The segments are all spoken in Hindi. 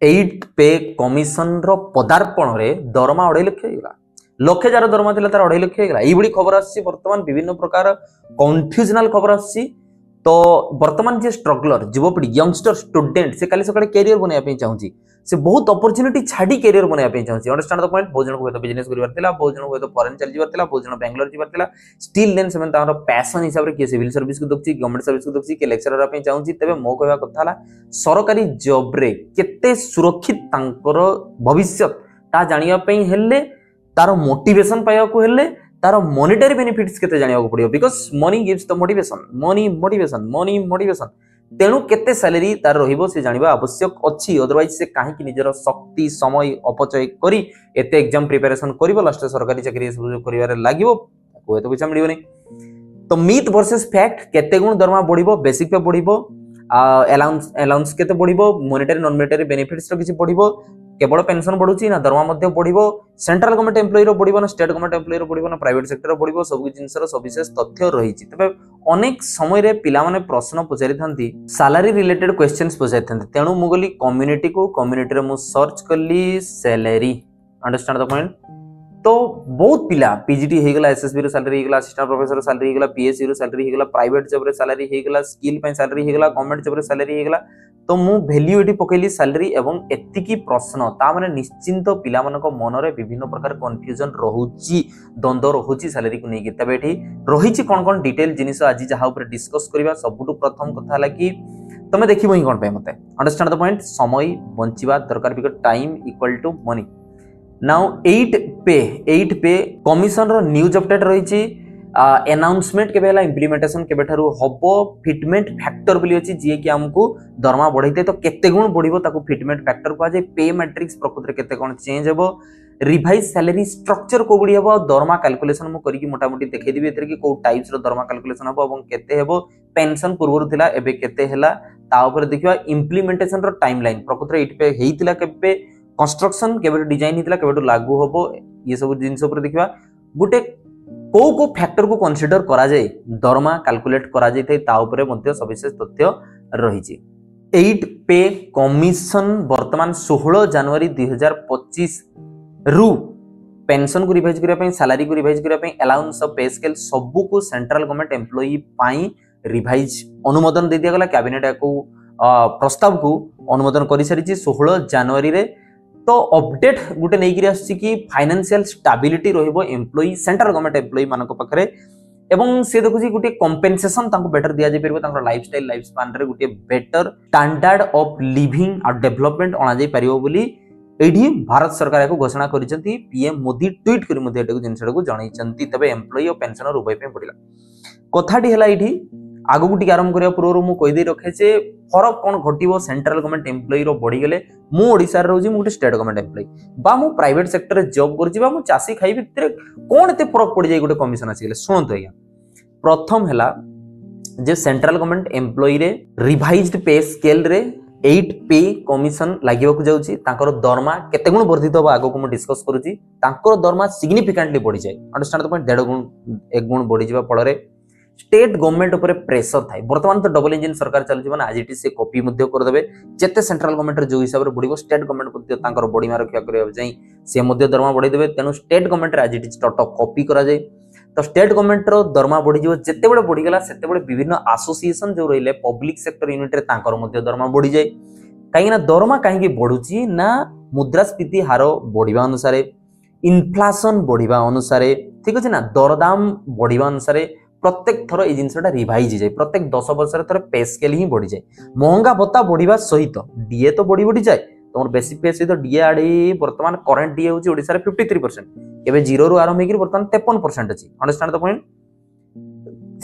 एट पे कमिशन पदार्पण रे दरमा 2.5 लाख होगा लक्षे जार दरमा था तार 2.5 लाख होगा ये खबर आसी बर्तमान विभिन्न प्रकार कन्फ्यूजनाल खबर आसी तो बर्तमान जे स्ट्रगलर युवपीढ़ी यंगस्टर स्टूडेंट से काली सकाळे कैरियर बनाया चाहूँगी से बहुत अपॉर्चुनिटी छाड़ी कैरियर बनाया चाहूँगी अंडरस्टैंड द पॉइंट बहुत जन को बिजनेस करबार थिला बहुत जन को फॉरेन चल जिबार थिला बहुत जन बेंगलोर जिबार थिला स्टिल देन से तार पैशन हिसाब रे के सिविल सर्विस को दउची गवर्नमेंट सर्विस को दउची के लेक्चरर पे चाहूँगी तबे मो कहवा कथा हला सरकारी जॉब रे केते सुरक्षित तांकर भविष्य ता जानिया पई हेले तार मोटिवेशन पाया को हेले तार मॉनिटरी बेनिफिट्स केते जानिया को पड़ियो because money gives the motivation money motivation तेणु केते सैलरी तार रहिबो से जानिबा आवश्यक अछि अदरवाइज से काहे कि निजर शक्ति समय अपचय करी एते एग्जाम प्रिपरेशन करिवो लास्ट सरकारी चाकरी सब करिवारे लागिवो को एते पैसा मिलिबो नै तो मिथ वर्सेस फैक्ट केते गुण दरमा बढ़िबो बेसिक पे बढ़िबो अलाउंस केते बढ़िबो मॉनिटरी नॉन मॉनिटरी बेनिफिट्स रो किछि बढ़िबो केवल पेंशन बढ़ुची ना दरमा मध्य बढ़िबो सेंट्रल गवर्नमेंट एम्प्लॉय रो बढ़िबो ना स्टेट गवर्नमेंट एम्प्लॉय रो बढ़िबो ना प्राइवेट सेक्टर रो बढ़िबो सब जिंसर सविशेष तथ्य रहिछि तबे अनेक समय रे पिला माने प्रश्न पचारि थांती सैलरी रिलेटेड क्वेश्चंस पचारि थांती तेणु मु गली कम्युनिटी रे मु सर्च करली सैलरी अंडरस्टैंड द पॉइंट तो बहुत पिला पीजीटी हे गला एसएसबी रो सैलरी हे गला असिस्टेंट प्रोफेसर सैलरी हे गला पीएससी रो सैलरी हे गला प्राइवेट जॉब रे सैलरी हे गला स्किल पे सैलरी हे गला गवर्नमेंट जॉब रे सैलरी हे गला तो मु वैल्यू एटी पकेली सैलरी एवं एतिकी प्रश्न ता माने निश्चिंत पिला मानक मन रे विभिन्न प्रकार कंफ्यूजन रहउची द्वंद्व रहउची सैलरी को नेकी तबे एठी रहिची कोन डिटेल जिनिस आज जहा ऊपर डिस्कस करबा सबुटु प्रथम कथा हला कि तमे देखिबो ही कोन पे मते अंडरस्टैंड द पॉइंट समय बंचिबा दरकार because time equal to money now 8 pay commission रो न्यूज अपडेट रहिची अनाउंसमेंट केबे हला इंप्लीमेंटेशन केबे थारु हबो फिटमेंट फैक्टर बोली अछि जे कि हमकु दरमा बढ़ैते तो केते गुण बढ़िबो ताकू फिटमेंट फैक्टर को जे पे मैट्रिक्स प्रकृति केते कोन चेंज हेबो रिवाइज सैलरी स्ट्रक्चर को बडी हेबो दरमा कैलकुलेशन मु करी कि मोटा मोटी देखै दिबे एतरे कि को टाइप्स रो दरमा कैलकुलेशन हेबो एवं केते हेबो पेंशन पूर्वरु थिला एबे केते हेला ता ऊपर देखिबा इंप्लीमेंटेशन रो टाइमलाइन प्रकृति एट पे हेइतिला केबे कंस्ट्रक्शन केबे डिजाइन हेतिला केबे लागू होबो ये सब जिंस ऊपर देखिबा गुटे को फैक्टर को कंसीडर करा जाय दरमा कैलकुलेट करा जाय थे ता ऊपर मध्ये सविशेष तथ्य रहिछि 8 पे कमिशन वर्तमान 16 जनवरी 2025 रु पेंशन को रिवाइज करिया पई सैलरी को रिवाइज करिया पई अलाउंस ऑफ पे स्केल सबु को सेंट्रल गवर्नमेंट एम्प्लॉई पई रिवाइज अनुमोदन दे दिया गला कैबिनेट को प्रस्ताव को अनुमोदन करि सारिछि 16 जनवरी रे तो अपडेट गुटे नै गिरि आछि कि फाइनेंशियल स्टेबिलिटी रहइबो एम्प्लॉई सेंट्रल गवर्नमेंट एम्प्लॉई मानको पखरे एवं से देखुछि गुटे कंपेंसेशन तांको बेटर दिया जे परबो तांको लाइफस्टाइल लाइफ स्पान रे गुटे बेटर स्टैंडर्ड ऑफ लिविंग और डेवलपमेंट अना जाय परिबो बोली एठी भारत सरकार को घोषणा करिसंती पीएम मोदी ट्वीट करि मध्ये एटको जिनसडा को जणाइसंती तबे एम्प्लॉई और पेंशन रुबाई पे पडिला कथाटी हला एठी आगु गुटी आरंभ करिया पूर्व मु कहि दे रखे जे फरक कोन घटिबो सेंट्रल गवर्नमेंट एम्प्लॉई रो बढ़ी गेले मु ओडिसा रे रहउजी मु गुटे स्टेट गवर्नमेंट एम्प्लॉई बा मु प्राइवेट सेक्टर रे जॉब करछि बा मु चासी खाइ भितरे कोन एते फरक पड़ी जाय गुटे कमिशन आसी गेले सुनतो आज्ञा प्रथम हला जे सेंट्रल गवर्नमेंट एम्प्लॉई रे रिवाइज्ड पे स्केल रे 8 पे कमिशन लागिबा को जाउची तांकर दरमा केते गुण वर्धित होबा आगो को मु डिस्कस करूची तांकर दरमा सिग्निफिकेंटली बढ़ी जाय अंडरस्टैंड द पॉइंट 1.5 गुण 1 गुण बढ़ी जिबा फल रे स्टेट गवर्नमेंट ऊपर प्रेशर थाए वर्तमान तो डबल इंजन सरकार चलछि माने आज इट से कॉपी मध्ये कर देबे जेते सेंट्रल गवर्नमेंट रे जो हिसाब रे बढ़िबो स्टेट गवर्नमेंट मध्ये तांकर बॉडी मार रक्षा करियो जाई से मध्ये दरमा बढ़ी देबे तेनु स्टेट गवर्नमेंट रे आज इट टॉट कॉपी करा जाय तो स्टेट गवर्नमेंट रो दरमा बढ़ी जिवो जेते बडे बढ़ी गेला सेते बडे विभिन्न एसोसिएशन जो रहिले पब्लिक सेक्टर यूनिट रे तांकर मध्ये दरमा बढ़ी जाय काई ना दरमा काहे की बढ़ुची ना मुद्रास्फीति हार बढ़िबा अनुसार इन्फ्लेशन बढ़िबा अनुसार ठीक अछि ना दरदाम बढ़िबा अनुसार प्रत्येक थर ए जिनसटा रिवाइज जाय प्रत्येक 10 वर्ष रे थर पे स्केल ही बढ़ी जाय महंगा भत्ता बढ़िबा सहित डीए तो बढ़ी जाय तमर बेसिक पे सहित डीए आडी वर्तमान करंट डीए होची ओडिसा रे 53% एबे 0 रु आरंभ हेकि वर्तमान 53% अछि अंडरस्टैंड द पॉइंट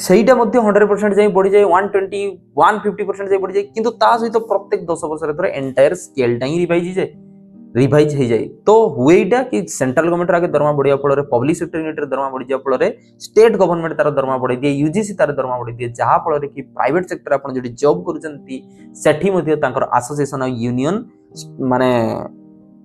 सेहीटा मध्ये 100% जाय बढ़ी जाय 120 150% जाय बढ़ी जाय किंतु ता सहित प्रत्येक 10 वर्ष रे थर एंटायर स्केल टा ही रिवाइज हे जाय तो हुएटा कि सेंट्रल गवर्नमेंट आगे दरमा बढ़िया फल रे पब्लिक सेक्टर यूनिट रे दरमा बढ़िया फल रे स्टेट गवर्नमेंट तार दरमा बढ़ी दिए यूजीसी तार दरमा बढ़ी दिए जहा फल रे कि प्राइवेट सेक्टर आपण जडी जॉब करूचंती सेठी मध्ये तांकर एसोसिएशन ऑफ यूनियन माने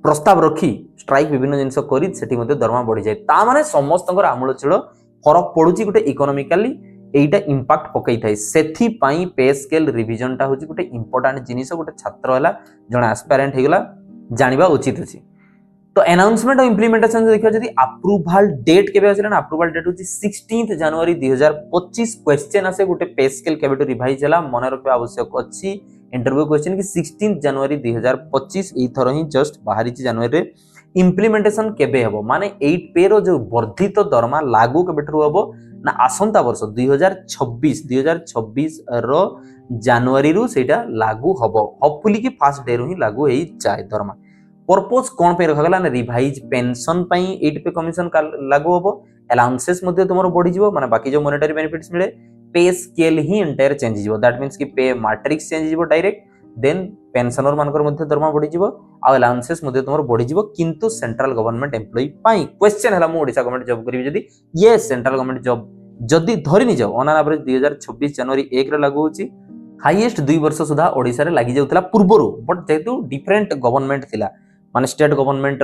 प्रस्ताव रखी स्ट्राइक विभिन्न जिंस करी सेठी मध्ये दरमा बढ़ी जाय ता माने समस्तंकर आमूलचूल फरक पडुची गुटे इकोनॉमिकली एटा इंपैक्ट पकई थाई सेठी पई पे स्केल रिवीजन टा होची गुटे इंपोर्टेंट जिनिस गुटे छात्र हला जणा एस्पिरेंट हेगला जानिबा उचित अछि। तो अनाउंसमेंट और इम्प्लीमेंटेशन देखियो जदी अप्रूवल डेट केबे आछला ना अप्रूवल डेट होची 16 जनवरी 2025 क्वेश्चन आसे गुटे पे स्केल केबेटो रिवाइज हला मन रखबा आवश्यक अछि इंटरव्यू क्वेश्चन कि 16 जनवरी 2025 ई थरो ही जस्ट बाहरी छि जनवरी रे इम्प्लीमेंटेशन केबे हबो माने 8 पे रो जो वर्धित दरमा लागू केबेटरो हबो ना आसंता वर्ष 2026 रो जनवरी रु सेटा लागू हबो होपफुली कि फर्स्ट डे रो ही लागू हेई जाय दरमा पर्पस कोन पे रखा गला ना रिवाइज पेंशन पई 8 पे कमीशन लागू हबो अलाउंसेस मध्ये तुमरो बढ़ी जिवो माने बाकी जो मॉनेटरी बेनिफिट्स मिले पे स्केल ही एंटायर चेंज जिवो दैट मींस कि पे मैट्रिक्स चेंज जिवो डायरेक्ट देन पेंशनर मानकर मध्ये दरमा बढ़ी जिवो आ अलाउंसेस मध्ये तुमरो बढ़ी जिवो किंतु सेंट्रल गवर्नमेंट एम्प्लॉय पई क्वेश्चन हला मु ओडिसा गवर्नमेंट जॉब करिवि जदी यस सेंट्रल गवर्नमेंट जॉब जदी धरि नि जाओ ऑन एवरेज 2026 जनवरी 1 रे लागू होची हाईएस्ट 2 वर्ष सुधा ओडिसा रे लागि जाउतला पूर्वरु बट जेतु डिफरेंट गवर्नमेंट थिला माने स्टेट गवर्नमेंट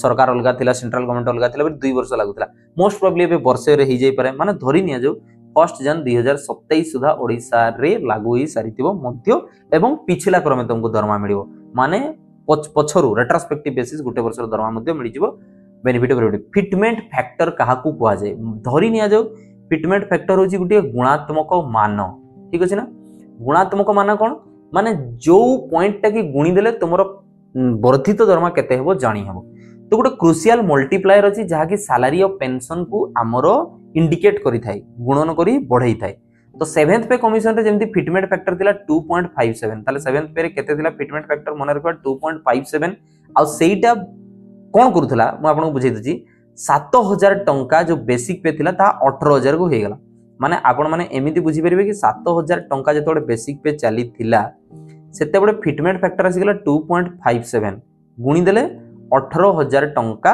सरकार अलगा थिला सेंट्रल गवर्नमेंट अलगा थिला 2 वर्ष लागुतला मोस्ट प्रोबब्ली ए वर्षे रे ही जाई पारे माने धरि निया जो 1 जन 2027 सुधा ओडिसा रे लागू ही सारिथिबो मध्य एवं पिछला क्रमे तुमको दरमा मिलिबो माने पछरु रेट्रोस्पेक्टिव बेसिस गुटे वर्ष दरमा मध्य मिलि जिवो बेनिफिट बेनिफिट फिटमेंट फैक्टर काहाकू कुआ जाय धरि निया जो फिटमेंट फैक्टर होची गुटे गुणात्मक मान ठीक अछि ना गुणात्मक मान कोन माने जो पॉइंट टा की गुणी देले तुमरो वर्धित दरमा केते हेबो जानि हेबो तो गोटे क्रुशियल मल्टीप्लायर अछि जहा कि सैलरी ऑफ पेंशन को हमरो इंडिकेट करि थाई गुणन करी बढ़ई थाई तो 7th पे कमीशन रे जेमति फिटमेंट फैक्टर थिला 2.57 ताले 7th पे रे केते थिला फिटमेंट फैक्टर मन रखबा 2.57 आ सेईटा कोन करूथला म आपन बुझै दछि 7000 टंका जो बेसिक पे थिला ता 18000 को हे गेला माने आपण माने एमिति बुझी परिबे कि 7000 टंका जेतोडे बेसिक पे चली थिला सेते बडे फिटमेंट फैक्टर आसी गेला 2.57 गुणी देले 18000 टंका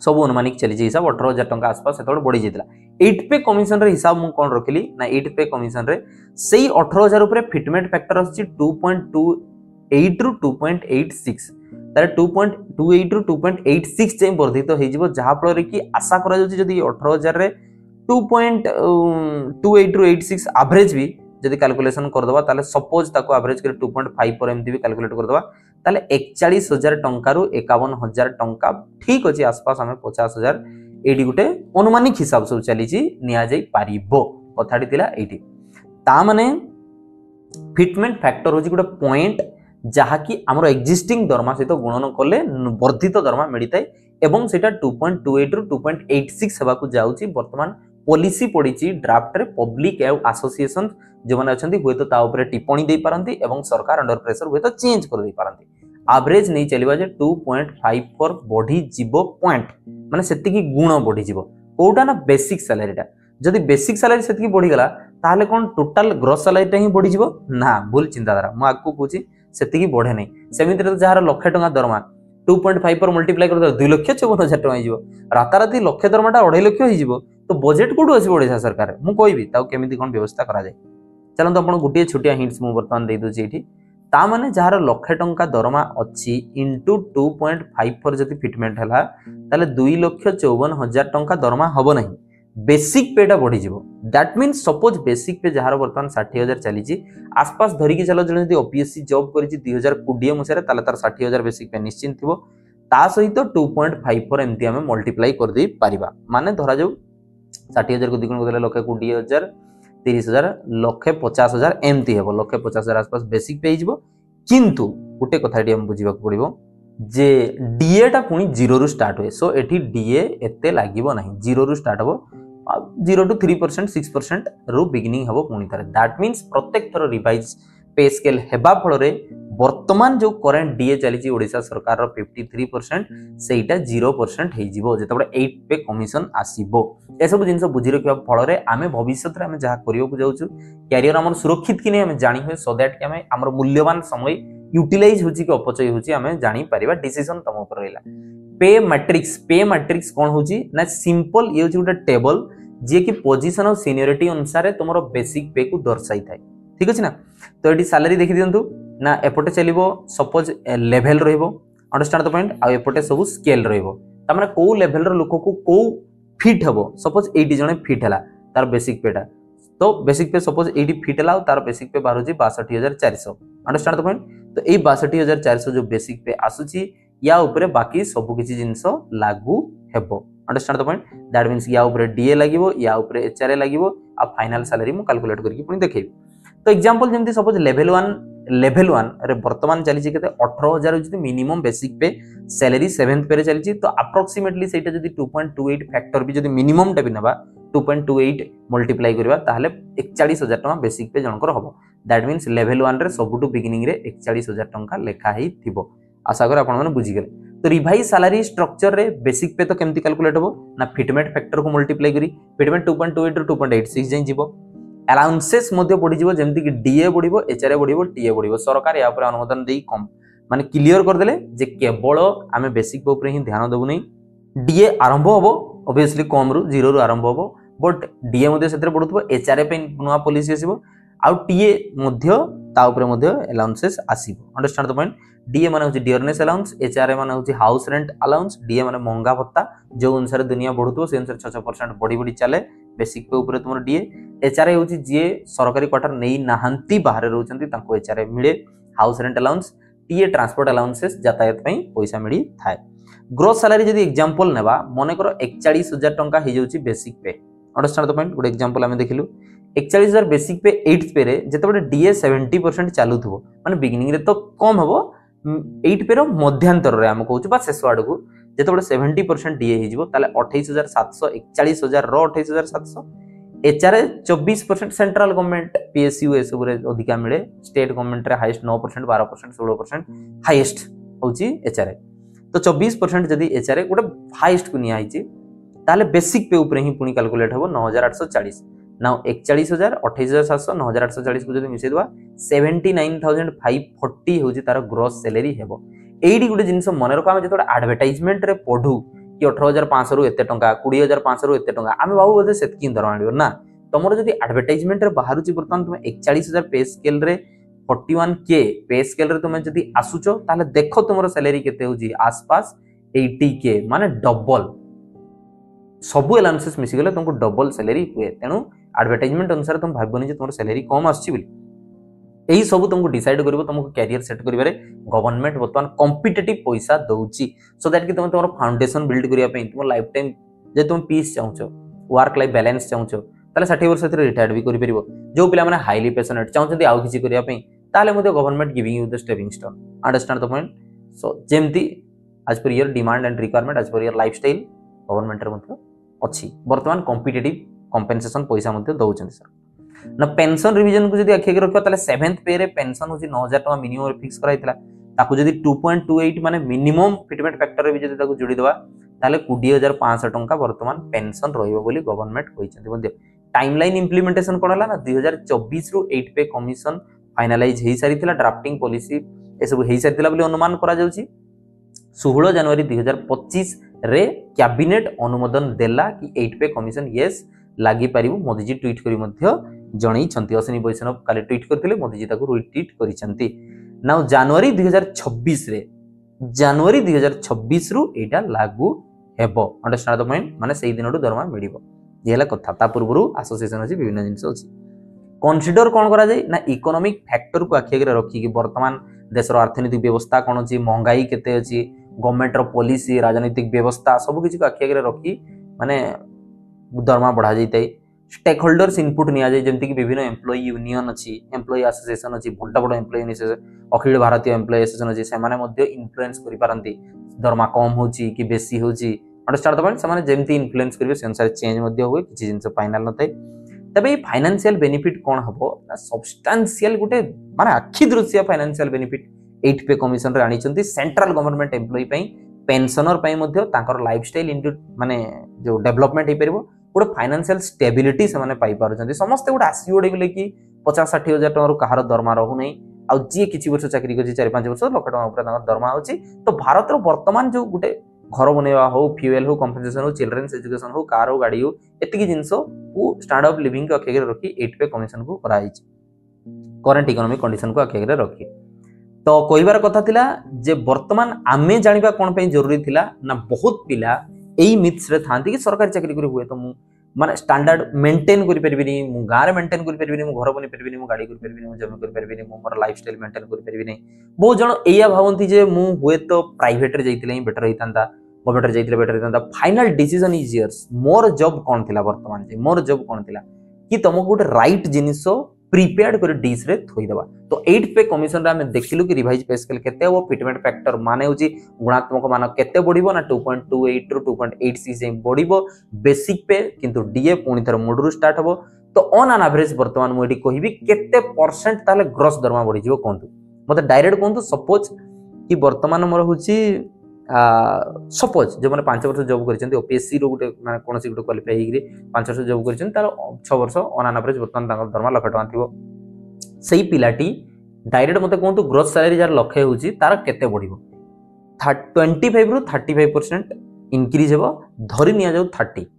सब अनुमानिक चली हिसाब 18000 टंका आसपास सेते बढ़ी जेतला 8 पे कमीशन रे हिसाब मु कोन रखिली ना 8 पे कमीशन रे सेही 18000 ऊपर फिटमेंट फैक्टर आसी 2.28 रु 2.86 तारे 2.28 रु 2.86 जे वर्धित हो जिवो जहा फल रे कि आशा करा जति जदी 18000 रे 2.28 रु 86 एवरेज भी जदी कैलकुलेशन कर दबा ताले सपोज ताको एवरेज कर 2.5 पर एमती भी कैलकुलेट कर दबा ताले 41000 टंका रु 51000 टंका ठीक अछि आसपास हमें 50000 एडी गुटे अनुमानिक हिसाब सब चली छि निया जाई पारिबो कथाडी थिला एडी ता माने फिटमेंट फैक्टर होछि गुटे पॉइंट जहा कि हमर एक्जिस्टिंग दरमा सहित गुणन करले वर्धित दरमा मिलिताय एवं सेटा 2.28 रु 2.86 हेबा को जाउछि वर्तमान पॉलिसी पडिछि ड्राफ्ट रे पब्लिक एसोसिएशन जो माने अछंती होय तो ता ऊपर टिप्पणी दे पारंती एवं सरकार अंडर प्रेशर होय तो चेंज कर दे पारंती एवरेज नहीं चलिबा जे 2.54 बढ़ी जीवो पॉइंट माने सेति की गुण बढ़ी जीवो कोटा ना बेसिक सैलरी टा जदी बेसिक सैलरी सेति की बढ़ी गला ताले कोन टोटल ग्रॉस सैलरी टा ही बढ़ी जीवो ना भूल चिंताधारा म आकु पूछि सेति की बढ़े नहीं सेमिति तो जहार लाख टका दरमा 2.5 पर मल्टीप्लाई कर 2,54,000 टका जीवो राताराती लाख दरमाटा 2.5 लाख हो जीवो तो बजेट कोडो आसी ओडिसा सरकार मु कहबी ताऊ केमिति कोन व्यवस्था करा जाय चलंत आपण गुटिए छोटिया हिंट्स मु वर्तमान दे दोछि एठी ता माने जहार लाख टंका दरमा अछि इनटू 2.54 जति फिटमेंट हला ताले 2,54,000 टंका दरमा हबो नहीं बेसिक पेटा बढ़ी जीवो दैट मींस सपोज बेसिक पे जहार वर्तमान 60000 चली छि आसपास धरि के चलो जने यदि ओपीएससी जॉब करि छि 2020 मसेरे ताले तार 60000 बेसिक पे निश्चित थिबो ता सहित 2.54 एमती हमें मल्टीप्लाई कर दे पारिबा माने धरा जाऊ 60000 को द्विगुण करले 1,20,000 30,000 1,50,000 एमती हेबो 1,50,000 आसपास बेसिक पे हिजबो किंतु गुटे कथाटी हम बुझिबा पड़िबो जे डीए टा पुनी 0 रु स्टार्ट होय सो एठी डीए एते लागिबो नाही 0 रु स्टार्ट हबो 0 to 3% 6% रु बिगिनिंग हबो पुनी तारे दैट मींस प्रत्येक थरो रिवाइज पे स्केल हेबा फल रे वर्तमान जो करंट डीए चली छि ओडिसा सरकार रो 53% सेटा 0% हे जिवो जेतबे 8 पे कमीशन आसीबो ए सब जिंस बुझी रखिबा फल रे आमे भविष्यत रे आमे जहा करियो को जाउछु कैरियर हमर सुरक्षित किने आमे जानि होय सो दैट कि आमे हमर मूल्यवान समय यूटिलाइज होछि कि अपचय होछि आमे जानि परिबा डिसीजन तम ऊपर रहला पे मैट्रिक्स कोन होछि ना सिंपल ये होछि गोटे टेबल जे कि पोजीशन और सीनियरिटी अनुसार तुमरो बेसिक पे को दर्शाई थाय ठीक अछि ना तो एटी सैलरी देखि दियंतु ना एपटे चलिबो सपोज लेवल रहइबो अंडरस्टैंड द पॉइंट आ एपटे सब स्केल रहइबो त माने को लेवल रो लोक को को फिट हबो सपोज 80 जने फिट हला तार बेसिक पेटा तो बेसिक पे सपोज 80 फिट हला तार बेसिक पे बाहर होछि 62400 अंडरस्टैंड द पॉइंट तो ये 62,400 जो बेसिक पे आसुची या ऊपर बाकी सब किसी जिनस लागू हेबो understand the point that means या ऊपर डीए लागिवो या ऊपर एचआरए लागिवो आ फाइनल सैलरी मु कैलकुलेट करके पुनी देखेबी तो एग्जांपल जेमती सपोज लेवल 1 रे वर्तमान चली केते 18,000 होची मिनिमम बेसिक पे सैलरी 7th पे रे चली तो अप्रोक्सीमेटली सेटा जदी 2.28 फैक्टर भी जदी मिनिमम टा भी नबा 2.28 मल्टीप्लाई करबा ताहले 41,000 टका बेसिक पे जनकर हबो दैट मींस लेवल 1 रे सबुटु बिगिनिंग रे 41,000 टका लेखा ही थिबो आशा कर आपण माने बुझी गेले तो रिवाइज सैलरी स्ट्रक्चर रे बेसिक पे तो केमती कैलकुलेट हबो ना फिटमेंट फैक्टर को मल्टीप्लाई करी फिटमेंट 2.28 रो 2.86 जाई जीवो अलाउंसेस मध्य बढ़ी जीवो जेमती कि डीए बढ़िबो एचआरए बढ़िबो टीए बढ़िबो सरकार या ऊपर अनुमोदन देई कम माने क्लियर कर देले जे केवल आमे बेसिक पे ऊपर ही ध्यान देबु नै डीए आरंभ हबो ऑब्वियसली कम रु 0 रु आरंभ हबो बट डीए मध्य सेतरे बढ़ुतबो एचआरए पे नुवा पॉलिसी आसीबो आ टीए मध्य ता ऊपर मध्य अलाउंसेस आसीबो अंडरस्टैंड द पॉइंट डीए माने होची डियरनेस अलाउंस एचआरए माने होची हाउस रेंट अलाउंस डीए माने महंगा भत्ता जो अनुसार दुनिया बढ़ुतो से अनुसार 6% बढ़ी बढ़ी चले बेसिक पे ऊपर तुमर डीए एचआरए होची जे सरकारी क्वार्टर नै नाहंती बाहर रहउचंती ताको एचआरए मिले house rent allowance TA transport allowances यातायात पई पैसा मिली थाए ग्रोस सैलरी जदी एग्जांपल नेबा माने करो 41,000 टंका हे जाउची बेसिक पे understand the point good example हमें देखिलु 41,000 बेसिक पे 8th पे रे जते बडे डीए 70% चालू थबो माने बिगिनिंग रे तो कम हबो 8 पे रो मध्यांतर रे हम कहूछु बा शेष आड़ को जते बडे 70% डीए हे जिवो ताले 28,700 41,000 रो 28,700 एचआरए 24% सेंट्रल गवर्नमेंट पीएसयू ए सब रे अधिका मिले स्टेट गवर्नमेंट रे हाईएस्ट 9% 12% 16% हाईएस्ट होची एचआरए तो 24% जदी एचआरए गोटे हाईएस्ट को निया आइची ताले बेसिक पे ऊपर ही पुनी कैलकुलेट हबो 9,840 नाउ 41,000 28,700 9,840 को जदी मिसे दवा 79,540 होची तार ग्रॉस सैलरी हेबो एडी गुटे जिंस मन रखो हम जतो एडवर्टाइजमेंट रे पढू कि 18,500 रु एते टंका 20,500 रु एते टंका आमे बाबू बोले सेतकी दरमा आनिबो ना तमरो जदी एडवर्टाइजमेंट रे बाहरुची बर्तमान तुम 41,000 पे स्केल रे 41k पे स्केल रे तुम जदी आसुचो ताले देखो तुमरो सैलरी केते होजी आसपास 80k माने डबल सबु अलाउंसेस मिसी गेले तुमको डबल सैलरी हुए तेनु एडवर्टाइजमेंट अनुसार तुम भाबोनी जे तुमरो सैलरी कम आछि बिल एही सब तुमको डिसाइड करबो तुमको कैरियर सेट करिबारे गवर्नमेंट वर्तमान कॉम्पिटिटिव पैसा दउची सो दैट कि तुम तुमरो फाउंडेशन बिल्ड करिया पे तुम लाइफ टाइम जे तुम पीस चाहूचो वर्क लाइफ बैलेंस चाहूचो ताले 60 वर्ष से रिटायर्ड भी करि परिबो जो पिला माने हाईली पैशनेट चाहूचंती आउ किछि करिया पे ताले मते government giving you the stepping stone understand the point so जेमती as per your demand and requirement as per your lifestyle government रे मते अछि वर्तमान कॉम्पिटिटिव कंपेंसेशन पैसा मते दउचंती सर ना पेंशन रिवीजन को जदी आखे रखियो ताले 7th पे रे पेंशन होची 9,000 टका मिनिमम फिक्स कराइतला ताकू जदी 2.28 माने मिनिमम फिटमेंट फैक्टर रे भी जदी ताकू जोड़ी दवा ताले 20,500 टका वर्तमान पेंशन रहिबो बोली गवर्नमेंट कहिसंती बंदे टाइमलाइन इंप्लीमेंटेशन कोनला ना 2024 रु 8 पे commission finalise hay सारितला drafting policy A सब हेई सारितला बोली अनुमान करा जाउची 16 जनवरी 2025 रे कैबिनेट अनुमोदन देला कि 8 पे कमीशन यस लागि पारिबो मोदी जी ट्वीट करी मध्य जणई छंती अश्विनी वैष्णव काले ट्वीट करथिले मोदी जी ताको रिट्वीट करिसंती नाउ जनवरी 2026 रे जनवरी 2026 रु एटा लागू हेबो अंडरस्टैंड द पॉइंट माने सेही दिनडू दरमा मिलिबो येला कथा ता पूर्वरु एसोसिएशन अछि विभिन्न जिंस अछि कंसीडर कोन करा जाय ना इकोनॉमिक फैक्टर को आखि आगे रखी कि वर्तमान देशर अर्थनैतिक व्यवस्था कोन अछि महंगाई केते अछि गवर्नमेंट रो पॉलिसी राजनीतिक व्यवस्था सब किछि को आखि आगे रखी माने दरमा बढ़ा जाइतै स्टेक होल्डर्स इनपुट निया जाय जेमति कि विभिन्न एम्प्लॉय यूनियन अछि एम्प्लॉय एसोसिएशन अछि बड्डा बड्डा employ Akhil Bharatiya employ association अछि से माने मध्ये इन्फ्लुएंस करि पारंती दरमा कम होची कि बेसी होची अंडरस्टैंड द पॉइंट से माने जेमति इन्फ्लुएंस करबे से अनुसार चेंज मध्ये होय किछि जिंस फाइनल नतै तबे फाइनेंशियल बेनिफिट कोन हबो ना सब्सटेंशियल गुटे माने आखि दृश्य फाइनेंशियल बेनिफिट 8 पे कमीशन रे आनी चंती सेंट्रल गवर्नमेंट एम्प्लॉय पई पेंशनर पई मध्ये तांकर लाइफस्टाइल इनटू माने जो डेवलपमेंट हे परबो गोटे फाइनेंशियल स्टेबिलिटी से माने पाई पारुचंती समस्त गोटे आसीओडे गले कि 50-60 हजार टका कहार दरमा रहू नै आ जी किछि वर्ष चाकरी करछि 4-5 वर्ष लाख टका ऊपर तांकर दरमा होछि तो भारत रो वर्तमान जो गोटे घर बनेवा हो फ्यूएल हो कंपनसेशन हो चिल्ड्रन्स एजुकेशन हो कार हो गाड़ी हो एतिकी जिंसो को स्टैंडर्ड ऑफ लिविंग को अखेगे रखी 8 पे कमीशन को करा हिच करंट इकोनॉमिक कंडीशन को अखेगे रखी तो कहबार कथा थिला जे वर्तमान आमे जानिबा कोन पे जरूरी थिला ना बहुत पिला एई मिथ्स रे थांती कि सरकारी चाकरी करी हुए तो मु माने स्टैंडर्ड मेंटेन करि परबिनी मु गारे मेंटेन करि परबिनी मु घर बनि परबिनी मु गाड़ी करि परबिनी मु जमी करि परबिनी मु मोर लाइफस्टाइल मेंटेन करि परबिनी बहुत जण एया भावंती जे मु हुए तो प्राइवेट रे जैतिले ही बेटर होइतांता मो बेटर जैतिले बेटर होइतांता फाइनल डिसीजन इज योर्स मोर जॉब कोन थिला वर्तमान जे मोर जॉब कोन थिला कि तुमको गोटे राइट जिनिसो प्रिपेयर्ड कर डिश रे थोई देबा तो 8 पे कमिशन रे हमें देखिलु कि रिवाइज पे स्केल केते हो फिटमेंट फैक्टर माने होची गुणात्मक मान केते बढ़िबो ना 2.28 रु 2.86 जे बढ़िबो बेसिक पे किंतु डीए पुनी थर मोडरू स्टार्ट हबो तो ऑन एन एवरेज वर्तमान मु एटी कहिबी केते परसेंट ताले ग्रॉस दरमा बढ़ी जिवो कोंतु मते डायरेक्ट कोंतु सपोज कि वर्तमान मोर होची सपोज जो मैंने 5 वर्ष जॉब कर ओपीएससी रो गोटे माने कोनोसी गोटे क्वालिफाई हेगरी 5 वर्ष जॉब कर तार 6 वर्ष ऑन एन एवरेज वर्तमान तांकर दरमा लाख टका थिबो सेही पिलाटी डायरेक्ट मते कोंतु ग्रोथ सैलरी जार लक्ष्य होची तार केते बढ़िबो 25 रु 35% इंक्रीज हेबो धरि निया जाउ 30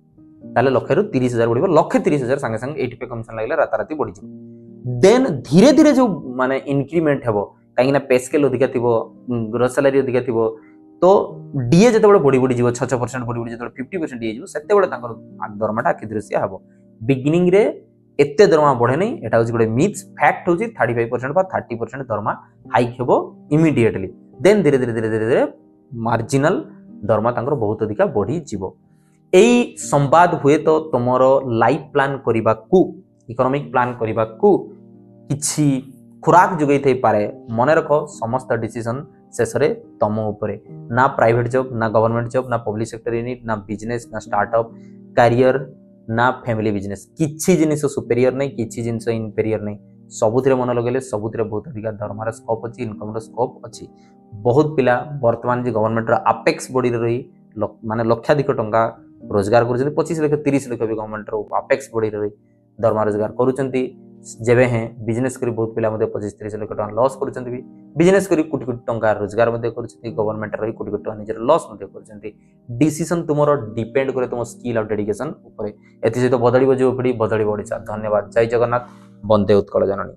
ताले लक्ष्य रु 30000 बढ़िबो लक्ष्य 30000 संगे संगे 80 पे कमिशन लागले राताराती बढ़ी जिवो देन धीरे धीरे जो माने इंक्रीमेंट हेबो काईना पे स्केल अधिका थिबो ग्रोथ सैलरी अधिका थिबो तो डीए जतबे बढ़ी बढ़ी जीव 6% बढ़ी बढ़ी जतबे 50% डीए जीव सेते बळे ताकर दरमाटा आखि दृश्य हबो बिगिनिंग रे एते दरमा बढ़े नै एटा होची गोटे मिथ फैक्ट होची 35% बा 30% दरमा हाइक हेबो इमीडिएटली देन धीरे धीरे धीरे धीरे मार्जिनल दरमा ताकर बहुत अधिका बढ़ी जीव एई संवाद हुए तो तमरो लाइफ प्लान करिबा कु इकोनॉमिक प्लान करिबा कु किछि खुराक जुगै थै पारे मने रखो समस्त डिसीजन शेषरे तम उपरे ना प्राइवेट जॉब ना गवर्नमेंट जॉब ना पब्लिक सेक्टर यूनिट ना बिजनेस ना स्टार्टअप करियर ना फैमिली बिजनेस किछि जिनिस सुपेरियर नै किछि जिनिस इनफेरियर नै सबुथिरे मन लगेले सबुथिरे बहुत अधिक दरमार स्कोप अछि इनकम रो स्कोप अछि बहुत पिला वर्तमान जे गवर्नमेंट रो अपेक्स बॉडी रे रही माने लक्षाधिक टंका रोजगार करूछन्ती 25 लाख 30 लाख भी गवर्नमेंट रो अपेक्स बॉडी रे दरमा रोजगार करूछन्ती जेबे हैं बिजनेस करी बहुत पिला मध्ये 25-30 लाख टका लॉस करूछन्ती भी बिजनेस करी कोटी कोटी टंका रोजगार मध्ये करूछन्ती गवर्नमेंट रही कोटी कोटी टका निजर लॉस मध्ये करूछन्ती डिसीजन तुमरो डिपेंड करे तुम स्किल और डेडिकेशन ऊपर एति सहित बदलिबो जो पड़ी बदलिबो ओडिसा धन्यवाद जय जगन्नाथ वंदे उत्कल जननी।